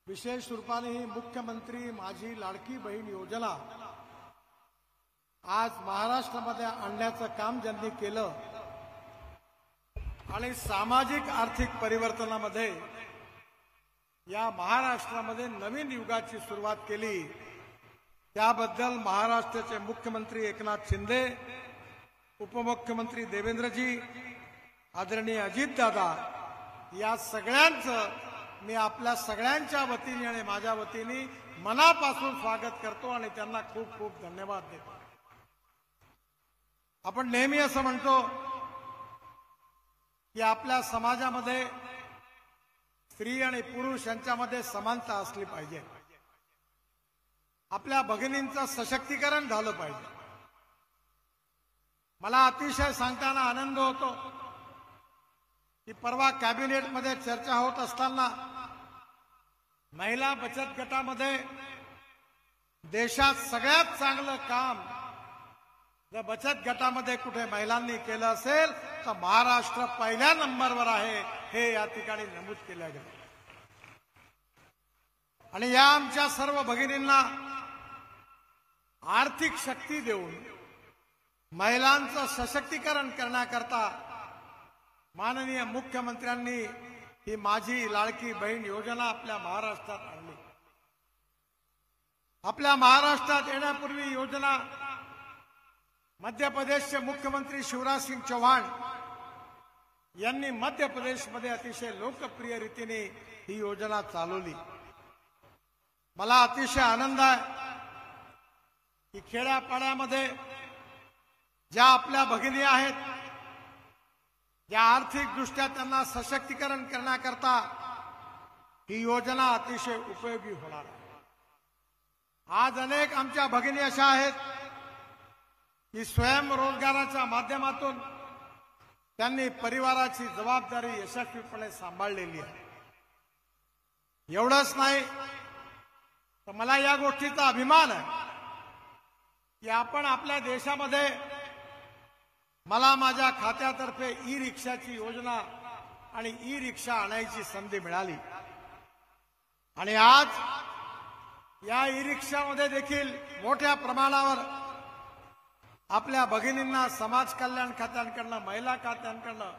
विशेष रूपाने ही मुख्यमंत्री माझी लाडकी बहीण योजना आज महाराष्ट्रामध्ये आणण्याचं काम ज्यांनी केलं आणि सामाजिक आर्थिक परिवर्तनामध्ये या महाराष्ट्रामध्ये नवीन युगाची सुरुवात केली, त्याबद्दल महाराष्ट्राचे मुख्यमंत्री एकनाथ शिंदे, उपमुख्यमंत्री देवेंद्रजी, आदरणीय अजितदादा, या सगळ्यांचं मी आपल्या सगळ्यांच्या वतीने आणि माझ्या वतीने मनापासून स्वागत करतो आणि त्यांना खूप खूप धन्यवाद देतो। आपण नेहमी असं म्हणतो की आपल्या समाजामध्ये स्त्री आणि पुरुष यांच्यामध्ये समानता असली पाहिजे, आपल्या भगिनींचं सशक्तीकरण झालं पाहिजे। मला अतिशय सांगताना आनंद होतो की परवा कॅबिनेटमध्ये चर्चा होत असताना महिला बचत गटामध्ये देशात सगळ्यात चांगलं काम जर बचत गटामध्ये कुठे महिलांनी केलं असेल तर महाराष्ट्र पहिल्या नंबरवर आहे, हे या ठिकाणी नमूद केलं गेलं। आणि या आमच्या सर्व भगिनींना आर्थिक शक्ती देऊन महिलांचं सशक्तीकरण करण्याकरता माननीय मुख्यमंत्र्यांनी ही माझी लाडकी बहीण योजना आपल्या महाराष्ट्रात आणली। आपल्या महाराष्ट्रात येण्यापूर्वी योजना मध्य प्रदेशचे मुख्यमंत्री शिवराज सिंग चौहान यांनी मध्य प्रदेशमध्ये अतिशय लोकप्रिय रीतीने ही योजना चालवली। मला अतिशय आनंद आहे की खेड्यापाड्यामध्ये ज्या आपल्या भगिनी आहेत, ज्या आर्थिक दृष्ट्या त्यांना सशक्तीकरण करण्याकरता ही योजना अतिशय उपयोगी होणार आहे। आज अनेक आमच्या भगिनी अशा आहेत की स्वयंरोजगाराच्या माध्यमातून त्यांनी परिवाराची जबाबदारी यशस्वीपणे सांभाळलेली आहे। एवढंच नाही तर मला या गोष्टीचा अभिमान आहे की आपण आपल्या देशामध्ये मला माझ्या खात्यातर्फे ई रिक्षाची योजना आणि ई रिक्षा आणायची संधी मिळाली आणि आज या ई रिक्षामध्ये देखील मोठ्या प्रमाणावर आपल्या भगिनींना समाज कल्याण खात्यांकडनं, महिला खात्यांकडनं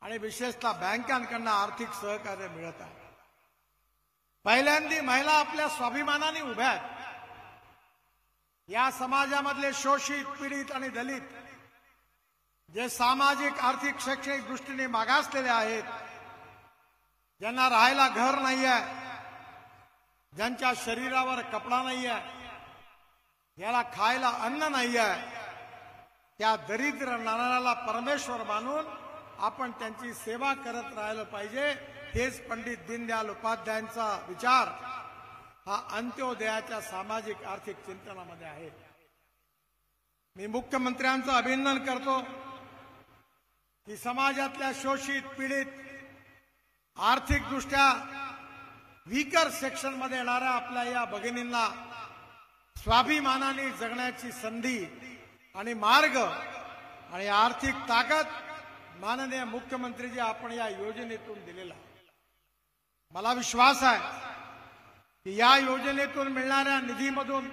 आणि विशेषतः बँकांकडनं आर्थिक सहकार्य मिळत आहे। पहिल्यांदी महिला आपल्या स्वाभिमानाने उभ्या आहेत। या समाजामधले शोषित, पीडित आणि दलित जे सामाजिक, आर्थिक, शैक्षणिक दृष्टीने मागासलेले आहेत, ज्यांना राहायला घर नाही आहे, ज्यांच्या शरीरावर कपडा नाही आहे, ज्याला खायला अन्न नाही आहे, त्या दरिद्र नारायणाला परमेश्वर मानून आपण त्यांची सेवा करत राहिलं पाहिजे। हेच पंडित दीनदयाल उपाध्यायांचा विचार हा अंत्योदयाच्या सामाजिक आर्थिक चिंतनामध्ये आहे। मी मुख्यमंत्र्यांचं अभिनंदन करतो की समाजातल्या शोषित, पीडित, आर्थिकदृष्ट्या वीकर सेक्शन मध्ये येणाऱ्या आपल्या या भगिनींना स्वाभिमानाने जगण्याची संधी आणि मार्ग आणि आर्थिक ताकद माननीय मुख्यमंत्रीजी आपण या योजनेतून दिलेला। मला विश्वास आहे की या योजनेतून मिळणाऱ्या निधीमधून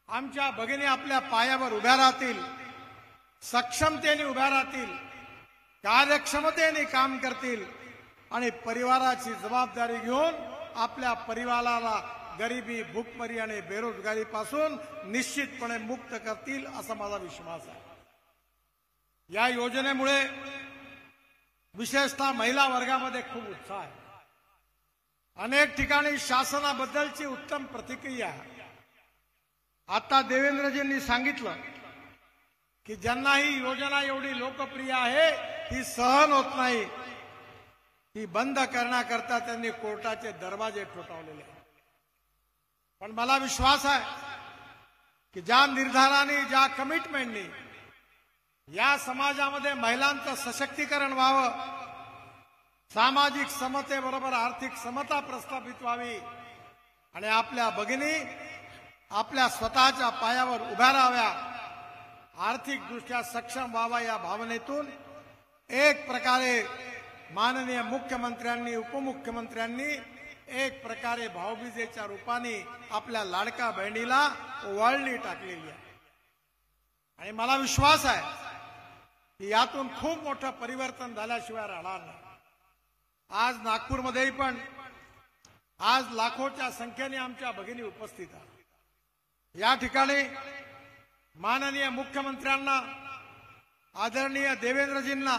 आमच्या भगिनी आपल्या पायावर उभ्या राहतील, सक्षमतेने उभ्या राहतील, कार्यक्षमतेने काम करतील आणि परिवाराची जबाबदारी घेऊन आपल्या परिवाराला गरिबी, भूकमरी आणि बेरोजगारीपासून निश्चितपणे मुक्त करतील असा माझा विश्वास आहे। या योजनेमुळे विशेषतः महिला वर्गामध्ये खूप उत्साह आहे। अनेक ठिकाणी शासनाबद्दलची उत्तम प्रतिक्रिया आहे। आता देवेंद्रजींनी सांगितलं की ज्यांना ही योजना एवढी लोकप्रिय आहे ती सहन होत नाही, ती बंद करण्याकरता त्यांनी कोर्टाचे दरवाजे ठोठावलेले आहेत। पण मला विश्वास आहे की ज्या निर्धाराने, ज्या कमिटमेंटने या समाजामध्ये महिलांचं सशक्तीकरण व्हावं, सामाजिक समतेबरोबर आर्थिक समता प्रस्थापित व्हावी आणि आपल्या भगिनी आपल्या स्वतःच्या पायावर उभ्या राहाव्या, आर्थिकदृष्ट्या सक्षम व्हावा, या भावनेतून एक प्रकारे माननीय मुख्यमंत्र्यांनी, उपमुख्यमंत्र्यांनी एक प्रकारे भाऊबीजेच्या रूपाने आपल्या लाडका बहिणीला ओवाळणी टाकलेली आहे। आणि मला विश्वास आहे की यातून खूप मोठं परिवर्तन झाल्याशिवाय राहणार नाही। आज नागपूरमध्येही पण आज लाखोच्या संख्येने आमच्या भगिनी उपस्थित आहेत। या ठिकाणी माननीय मुख्यमंत्र्यांना, आदरणीय देवेंद्रजींना